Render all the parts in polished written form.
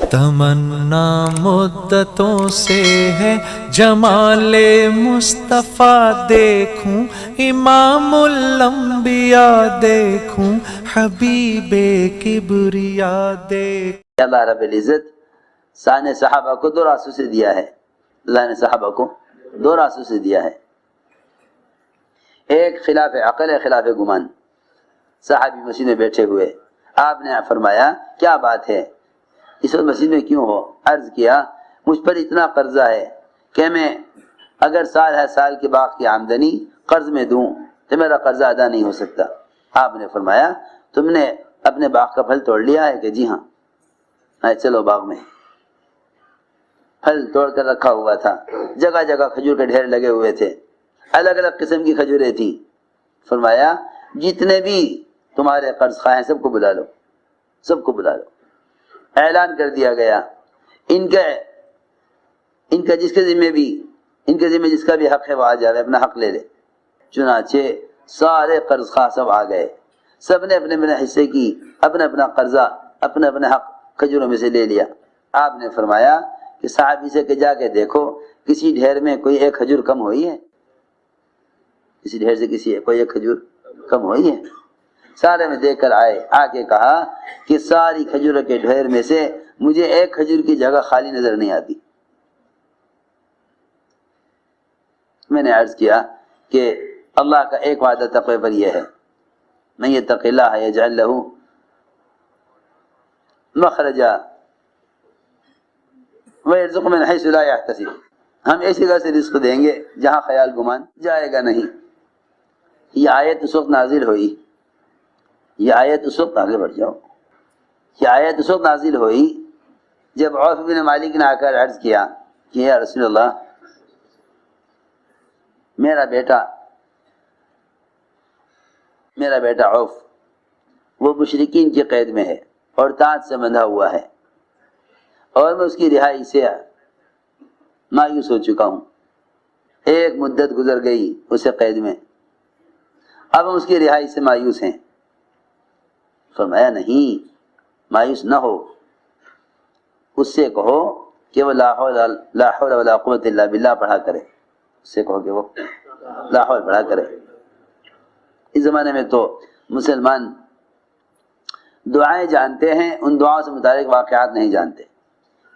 تمنا مدتوں سے ہے جمال مصطفیٰ دیکھوں، امام الانبیاء دیکھوں، حبیب کبریا دیکھوں۔ اللہ رب العزت شان صحابہ کو دو راستوں سے دیا ہے۔ اللہ نے صحابہ کو دو راستوں سے دیا ہے، ایک خلاف عقل ہے، خلاف گمان۔ صحابی مسجد میں بیٹھے ہوئے، آپ نے فرمایا کیا بات ہے، اس وقت مسجد میں کیوں ہو؟ عرض کیا مجھ پر اتنا قرضہ ہے کہ میں اگر سال ہے سال کے باغ کی آمدنی قرض میں دوں تو میرا قرضہ ادا نہیں ہو سکتا۔ آپ نے فرمایا تم نے اپنے باغ کا پھل توڑ لیا ہے؟ کہ جی ہاں۔ چلو باغ میں۔ پھل توڑ کر رکھا ہوا تھا، جگہ جگہ کھجور کے ڈھیر لگے ہوئے تھے، الگ الگ قسم کی کھجوریں تھیں۔ فرمایا جتنے بھی تمہارے قرض خواہ ہیں سب کو بلا لو، سب کو بلا لو۔ اعلان کر دیا گیا ان کا جس کے ذمہ بھی ان کے ذمہ جس کا بھی حق ہے وہ آ جائے، اپنا حق لے لے۔ چنانچہ سارے قرض خواہ سب آ گئے، سب نے اپنے اپنے حصے کی اپنا اپنا قرضہ اپنا اپنا حق کھجوروں میں سے لے لیا۔ آپ نے فرمایا کہ صحابی سے کہ جا کے دیکھو کسی ڈھیر میں کوئی ایک کھجور کم ہوئی ہے؟ کسی ڈھیر سے کوئی ایک کھجور کم ہوئی ہے؟ سارے میں دیکھ کر آئے، آ کے کہا کہ ساری کھجوروں کے ڈھیر میں سے مجھے ایک کھجور کی جگہ خالی نظر نہیں آتی۔ میں نے عرض کیا کہ اللہ کا ایک وعدہ تقوی پر یہ ہے، من یتق اللہ یجعل لہ مخرجا ویرزقہ من حیث لا یحتسب، ہم ایسی جگہ سے رزق دیں گے جہاں خیال گمان جائے گا نہیں۔ یہ آیت اس وقت نازل ہوئی، یہ آیت اس وقت آگے بڑھ جاؤ، یہ آیت اس وقت نازل ہوئی جب عوف بن مالک نے آ کر عرض کیا کہ یا رسول اللہ میرا بیٹا عوف وہ مشرکین کی قید میں ہے اور تاج سے بندھا ہوا ہے، اور میں اس کی رہائی سے مایوس ہو چکا ہوں۔ ایک مدت گزر گئی اسے قید میں، اب ہم اس کی رہائی سے مایوس ہیں۔ فرمایا نہیں، مایوس نہ ہو، اس سے کہو کہ وہ لا حول ولا قوت الا باللہ پڑھا کرے، اس سے کہو کہ وہ لا حول پڑھا کرے۔ اس زمانے میں تو مسلمان دعائیں جانتے ہیں، ان دعاؤں سے متعلق واقعات نہیں جانتے۔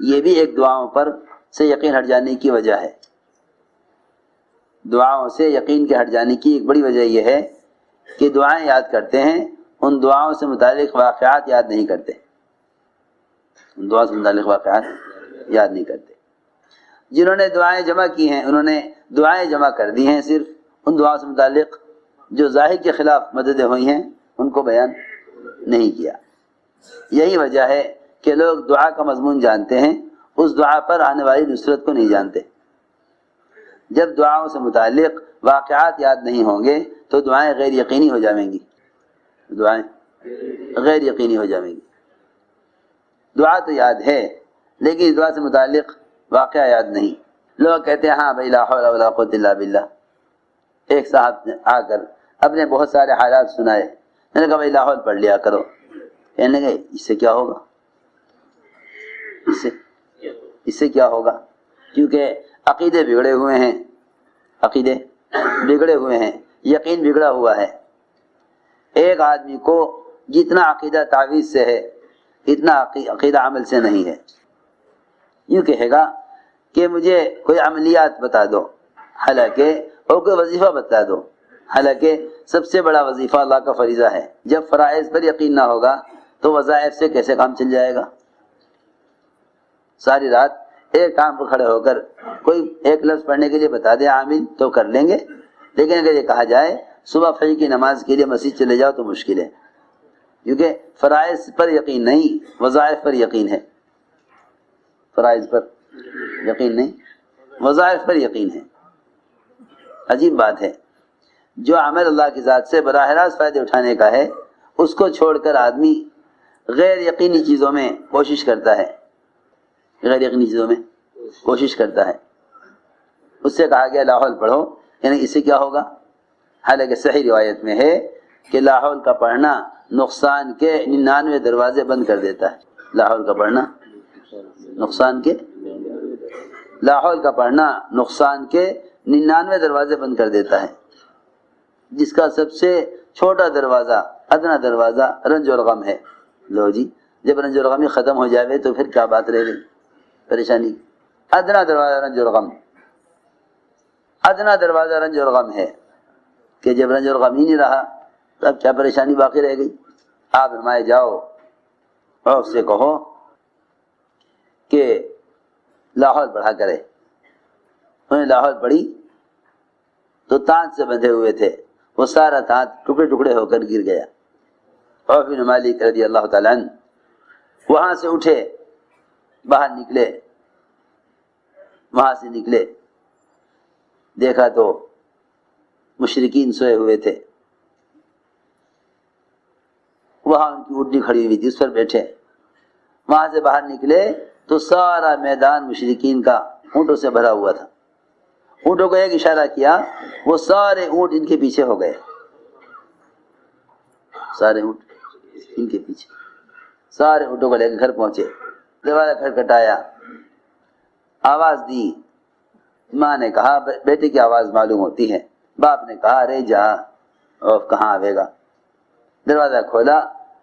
یہ بھی ایک دعاؤں پر سے یقین ہٹ جانے کی وجہ ہے، دعاؤں سے یقین کے ہٹ جانے کی ایک بڑی وجہ یہ ہے کہ دعائیں یاد کرتے ہیں، ان دعاؤں سے متعلق واقعات یاد نہیں کرتے، ان دعاؤں سے متعلق واقعات یاد نہیں کرتے۔ جنہوں نے دعائیں جمع کی ہیں انہوں نے دعائیں جمع کر دی ہیں، صرف ان دعاؤں سے متعلق جو ظاہر کے خلاف مددیں ہوئی ہیں ان کو بیان نہیں کیا۔ یہی وجہ ہے کہ لوگ دعا کا مضمون جانتے ہیں، اس دعا پر آنے والی نصرت کو نہیں جانتے۔ جب دعاؤں سے متعلق واقعات یاد نہیں ہوں گے تو دعائیں غیر یقینی ہو جائیں گی، دعائیں غیر یقینی ہو جائیں گی۔ دعا تو یاد ہے لیکن اس دعا سے متعلق واقعہ یاد نہیں۔ لوگ کہتے ہیں ہاں بھائی لا حول ولا قوت الا باللہ۔ ایک صاحب نے آ کر اپنے بہت سارے حالات سنائے، میں نے کہا بھائی لا حول پڑھ لیا کرو۔ کہنے لگے اس سے کیا ہوگا، اس سے کیا ہوگا، کیونکہ عقیدے بگڑے ہوئے ہیں، عقیدے بگڑے ہوئے ہیں، یقین بگڑا ہوا ہے۔ ایک آدمی کو جتنا عقیدہ تعویذ سے ہے اتنا عقیدہ عمل سے نہیں ہے۔ یوں کہے گا کہ مجھے کوئی عملیات بتا دو، حالانکہ اور کوئی وظیفہ بتا دو، حالانکہ سب سے بڑا وظیفہ اللہ کا فریضہ ہے۔ جب فرائض پر یقین نہ ہوگا تو وظائف سے کیسے کام چل جائے گا؟ ساری رات ایک کام پر کھڑے ہو کر کوئی ایک لفظ پڑھنے کے لیے بتا دے عامل تو کر لیں گے، لیکن اگر یہ کہا جائے صبح فجر کی نماز کے لیے مسجد چلے جاؤ تو مشکل ہے، کیونکہ فرائض پر یقین نہیں، وظائف پر یقین ہے۔ فرائض پر یقین نہیں، وظائف پر یقین ہے۔ عجیب بات ہے، جو عمل اللہ کی ذات سے براہ راست فائدے اٹھانے کا ہے اس کو چھوڑ کر آدمی غیر یقینی چیزوں میں کوشش کرتا ہے، غیر یقینی چیزوں میں کوشش کرتا ہے۔ اس سے کہا گیا لا حول پڑھو، یعنی اس سے کیا ہوگا؟ حالانکہ صحیح روایت میں ہے کہ لا حول کا پڑھنا نقصان کے 99 دروازے بند کر دیتا ہے۔ لا حول کا پڑھنا نقصان کے لا حول کا پڑھنا نقصان کے 99 دروازے بند کر دیتا ہے، جس کا سب سے چھوٹا دروازہ ادنا دروازہ رنج اور غم ہے۔ لو جی، جب رنج اور غم ہی ختم ہو جاوے تو پھر کیا بات رہ گئی پریشانی؟ ادنا دروازہ رنج اور غم، ادنا دروازہ رنج اور غم ہے کہ جب رنج اور غم ہی نہیں رہا تو اب کیا پریشانی باقی رہ گئی؟ آپ فرمائے جاؤ اور اس سے کہو کہ لاہور پڑھا کرے۔ انہیں لاہور پڑھی تو تانت سے بندھے ہوئے تھے، وہ سارا تانت ٹکڑے ٹکڑے ہو کر گر گیا۔ عوف بن مالک رضی اللہ تعالیٰ عنہ وہاں سے اٹھے، باہر نکلے، وہاں سے نکلے، دیکھا تو مشرکین سوئے ہوئے تھے، وہاں ان کی اونٹنی کھڑی ہوئی تھی، اس پر بیٹھے۔ وہاں سے باہر نکلے تو سارا میدان مشرکین کا اونٹوں سے بھرا ہوا تھا۔ اونٹوں کو ایک اشارہ کیا، وہ سارے اونٹ ان کے پیچھے ہو گئے، سارے اونٹ ان کے پیچھے، سارے اونٹوں کو لے کے گھر پہنچے، دروازہ کھٹکھٹایا، آواز دی۔ ماں نے کہا بیٹے کی آواز معلوم ہوتی ہے، باپ نے کہا ارے جا، اور کہاں آئے گا؟ دروازہ کھولا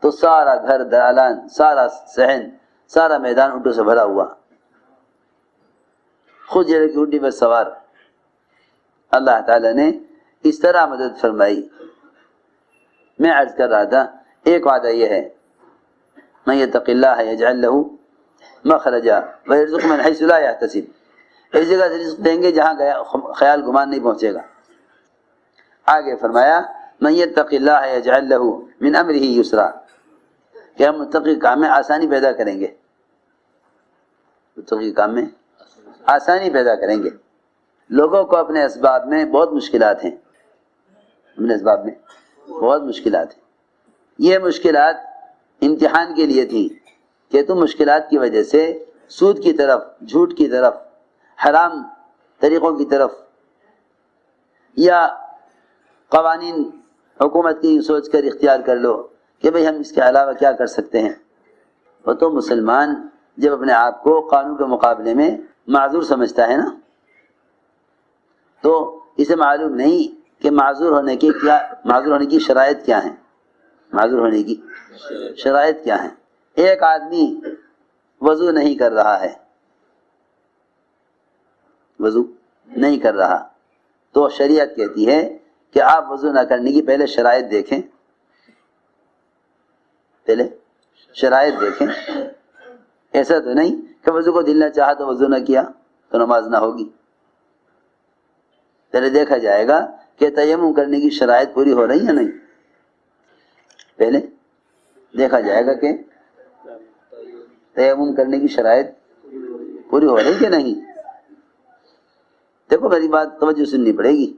تو سارا گھر، دالان، سارا صحن، سارا میدان اونٹوں سے بھرا ہوا، خود جڑے کی اونٹی پر سوار۔ اللہ تعالیٰ نے اس طرح مدد فرمائی۔ میں عرض کر رہا تھا ایک وعدہ یہ ہے، من یتق اللہ یجعل لہ مخرجا ویرزقہ من حیث لا یحتسب، اس جگہ سے رزق دیں گے جہاں گیا خیال گمان نہیں پہنچے گا۔ آگے فرمایا من یتق اللہ یجعل لہ من امرہ یسرا، کہ ہم متقی کام میں آسانی پیدا کریں گے، متقی کام میں آسانی پیدا کریں گے۔ لوگوں کو اپنے اسباب میں بہت مشکلات ہیں، اپنے اسباب میں بہت مشکلات ہیں۔ یہ مشکلات امتحان کے لیے تھیں کہ تم مشکلات کی وجہ سے سود کی طرف، جھوٹ کی طرف، حرام طریقوں کی طرف، یا قوانین حکومت کی سوچ کر اختیار کر لو کہ بھئی ہم اس کے علاوہ کیا کر سکتے ہیں۔ وہ تو مسلمان جب اپنے آپ کو قانون کے مقابلے میں معذور سمجھتا ہے نا، تو اسے معلوم نہیں کہ معذور ہونے کی شرائط کیا ہیں، معذور ہونے کی شرائط کیا ہیں۔ ایک آدمی وضو نہیں کر رہا ہے، وضو نہیں کر رہا، تو شریعت کہتی ہے کہ آپ وضو نہ کرنے کی پہلے شرائط دیکھیں، پہلے شرائط دیکھیں۔ ایسا تو نہیں کہ وضو کو دل نہ چاہا تو وضو نہ کیا تو نماز نہ ہوگی۔ پہلے دیکھا جائے گا کہ تیمم کرنے کی شرائط پوری ہو رہی ہے نہیں، پہلے دیکھا جائے گا کہ تیمم کرنے کی شرائط پوری ہو رہی کہ نہیں۔ دیکھو میری بات توجہ سننی پڑے گی،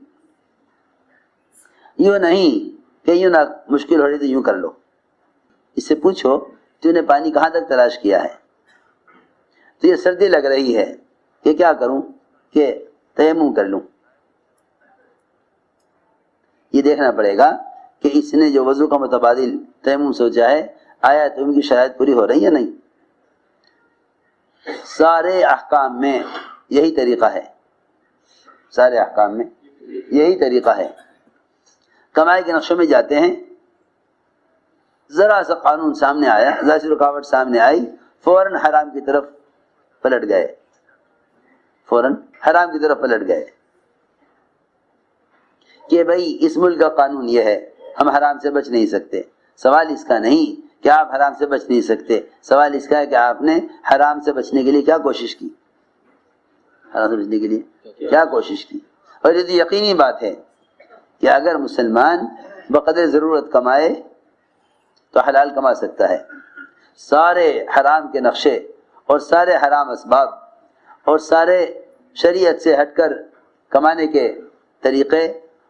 یوں نہیں کہ یوں نہ مشکل ہو رہی تو یوں کر لو۔ اس سے پوچھو تو نے پانی کہاں تک تلاش کیا ہے؟ تو یہ سردی لگ رہی ہے کہ کیا کروں کہ تیمم کر لوں۔ یہ دیکھنا پڑے گا کہ اس نے جو وضو کا متبادل تیمم سوچا ہے، آیا تیمم کی شرائط پوری ہو رہی ہے نہیں۔ سارے احکام میں یہی طریقہ ہے، سارے احکام میں یہی طریقہ ہے۔ کمائی کے نقشوں میں جاتے ہیں، ذرا سا قانون سامنے آیا، ذرا سی رکاوٹ سامنے آئی، فوراً حرام کی طرف پلٹ گئے، فوراً حرام کی طرف پلٹ گئے کہ بھئی اس ملک کا قانون یہ ہے، ہم حرام سے بچ نہیں سکتے۔ سوال اس کا نہیں کہ آپ حرام سے بچ نہیں سکتے، سوال اس کا ہے کہ آپ نے حرام سے بچنے کے لیے کیا کوشش کی، حرام سے بچنے کے لیے کیا کوشش کی۔ اور یہ یقینی بات ہے کہ اگر مسلمان بقدر ضرورت کمائے تو حلال کما سکتا ہے۔ سارے حرام کے نقشے اور سارے حرام اسباب اور سارے شریعت سے ہٹ کر کمانے کے طریقے،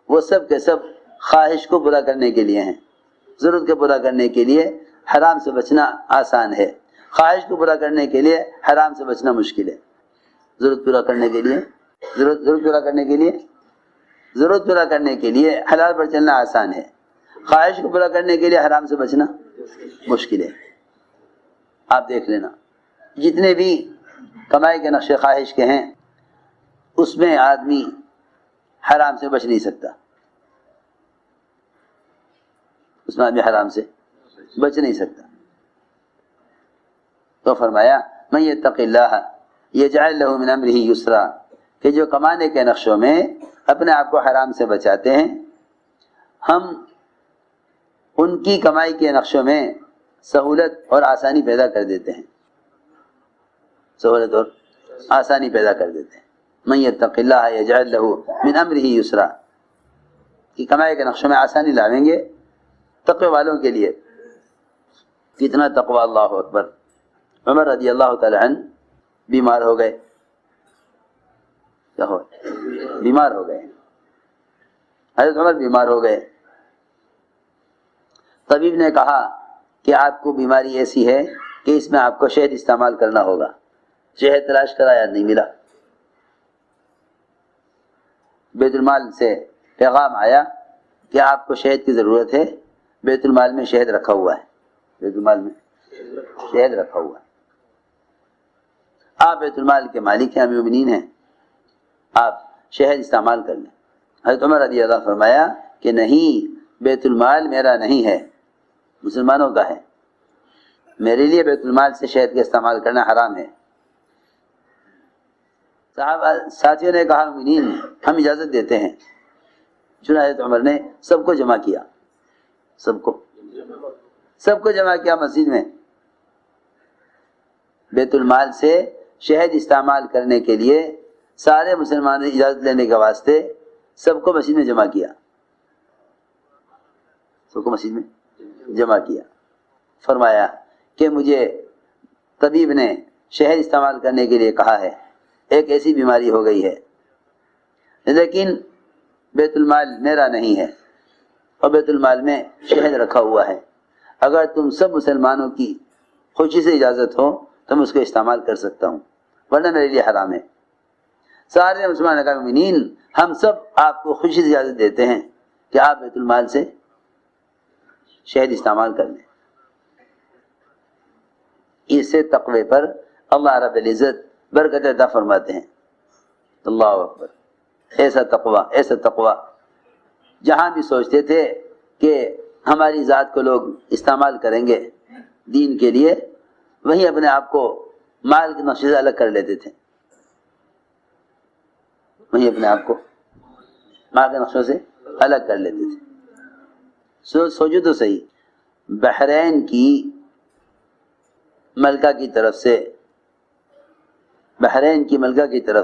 وہ سب کے سب خواہش کو پورا کرنے کے لیے ہیں۔ ضرورت کو پورا کرنے کے لیے حرام سے بچنا آسان ہے، خواہش کو پورا کرنے کے لیے حرام سے بچنا مشکل ہے۔ ضرورت پورا کرنے کے لیے ضرورت پورا کرنے کے لیے حلال پر چلنا آسان ہے، خواہش کو پورا کرنے کے لیے حرام سے بچنا مشکل ہے۔ آپ دیکھ لینا جتنے بھی کمائی کے نقش خواہش کے ہیں اس میں آدمی حرام سے بچ نہیں سکتا، اس میں آدمی حرام سے بچ نہیں سکتا۔ تو فرمایا من یتق اللہ یجعل لہ من امرہ یسرا، کہ جو کمانے کے نقشوں میں اپنے آپ کو حرام سے بچاتے ہیں، ہم ان کی کمائی کے نقشوں میں سہولت اور آسانی پیدا کر دیتے ہیں، سہولت اور آسانی پیدا کر دیتے ہیں۔ من یتق اللہ یجعل لہ من امرہ یسرا، کہ کمائی کے نقشوں میں آسانی لاویں گے تقوی والوں کے لیے۔ کتنا تقوی، اللہ اکبر۔ عمر رضی اللہ تعالی عنہ بیمار ہو گئے، کیا ہو بیمار ہو گئے، حضرت عمر بیمار ہو گئے۔ طبیب نے کہا کہ آپ کو بیماری ایسی ہے کہ اس میں آپ کو شہد استعمال کرنا ہوگا۔ شہد تلاش کرایا، نہیں ملا۔ بیت المال سے پیغام آیا کہ آپ کو شہد کی ضرورت ہے، بیت المال میں شہد رکھا ہوا ہے، بیت المال میں شہد رکھا ہوا ہے، آپ بیت المال کے مالک ہیں، امیر المومنین ہیں، آپ شہد استعمال کر لیں۔ حضرت عمر رضی اللہ فرمایا کہ نہیں، بیت المال میرا نہیں ہے، مسلمانوں کا ہے، میرے لیے بیت المال سے شہد کا استعمال کرنا حرام ہے۔ صحابہ ساتھیوں نے کہا مومنین ہم اجازت دیتے ہیں۔ چنانچہ حضرت عمر نے سب کو جمع کیا، سب کو جمع کیا مسجد میں، بیت المال سے شہد استعمال کرنے کے لیے سارے مسلمانوں نے اجازت لینے کے واسطے سب کو مسجد میں جمع کیا، سب کو مسجد میں جمع کیا۔ فرمایا کہ مجھے طبیب نے شہد استعمال کرنے کے لیے کہا ہے، ایک ایسی بیماری ہو گئی ہے، لیکن بیت المال میرا نہیں ہے اور بیت المال میں شہد رکھا ہوا ہے، اگر تم سب مسلمانوں کی خوشی سے اجازت ہو تو میں اس کو استعمال کر سکتا ہوں، ورنہ میرے لیے حرام ہے۔ سارے مسلمان نے کہا مومنین ہم سب آپ کو خوشی سے اجازت دیتے ہیں کہ آپ بیت المال سے شہد استعمال کر لیں۔ اس سے تقوی پر اللہ رب العزت برکت عطا فرماتے ہیں۔ اللہ اکبر، ایسا تقوی جہاں بھی سوچتے تھے کہ ہماری ذات کو لوگ استعمال کریں گے دین کے لیے، وہیں اپنے آپ کو مال کے نقشے سے الگ کر لیتے تھے، وہیں اپنے آپ کو مال کے نقشوں سے الگ کر لیتے تھے۔ سوچو تو صحیح، بحرین کی ملکہ کی طرف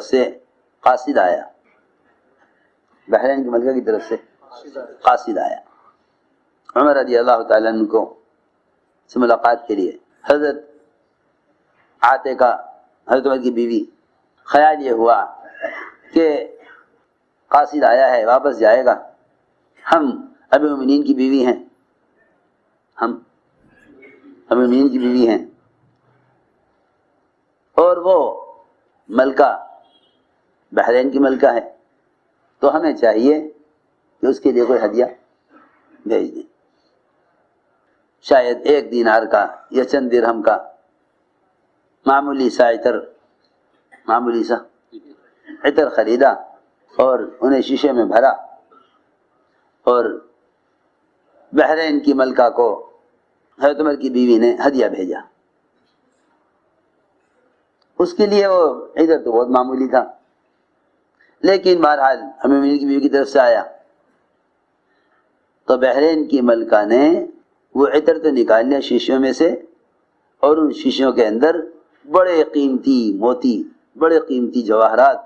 سے قاصد آیا، بحرین کی ملکہ کی طرف سے قاصد آیا عمر رضی اللہ تعالیٰ عنہ کو سے ملاقات کے لیے۔ حضرت عاتقہ حضرت عمر کی بیوی، خیال یہ ہوا کہ قاصد آیا ہے واپس جائے گا، ہم امیر المومنین کی بیوی ہیں، اور وہ ملکہ بحرین کی ملکہ ہے، تو ہمیں چاہیے کہ اس کے لیے کوئی ہدیہ بھیج دیں، شاید 1 دینار کا یا چند درہم کا معمولی سا عطر خریدا اور انہیں شیشے میں بھرا اور بحرین کی ملکہ کو حضرت عمر کی بیوی نے ہدیہ بھیجا۔ اس کے لیے وہ عطر تو بہت معمولی تھا، لیکن بہرحال امیر المومنین کی بیوی کی طرف سے آیا تو بحرین کی ملکہ نے وہ عطر تو نکال لیا شیشوں میں سے، اور ان شیشوں کے اندر بڑے قیمتی موتی، بڑے قیمتی جواہرات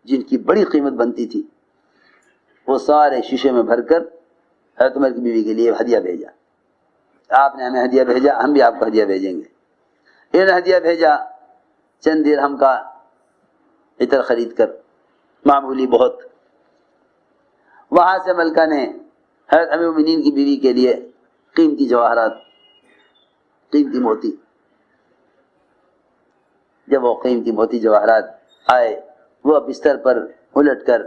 جن کی بڑی قیمت بنتی تھی، وہ سارے شیشے میں بھر کر حضرت عمر کی بیوی کے لیے ہدیہ بھیجا۔ آپ نے ہمیں ہدیہ بھیجا، ہم بھی آپ کو ہدیہ بھیجیں گے۔ انہوں نے ہدیہ بھیجا چند درہم کا عطر خرید کر، معمولی بہت۔ وہاں سے ملکہ نے حضرت امیر المومنین کی بیوی کے لیے قیمتی جواہرات، قیمتی موتی، جب وہ قیمتی موتی جواہرات آئے، وہ بستر پر الٹ کر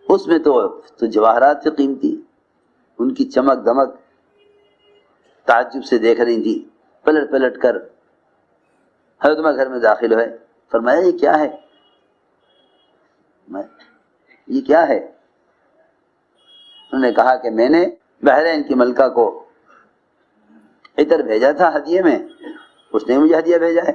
اس میں تو جواہرات سے قیمتی، ان کی چمک دمک تعجب سے دیکھ رہی تھی پلٹ پلٹ کر حضرت عمر گھر میں داخل ہوئے. فرمایا یہ کیا ہے؟ یہ کیا ہے؟ انہوں نے کہا کہ میں نے بحرین کی ملکہ کو عطر بھیجا تھا ہدیے میں، اس نے مجھے ہدیہ بھیجا ہے.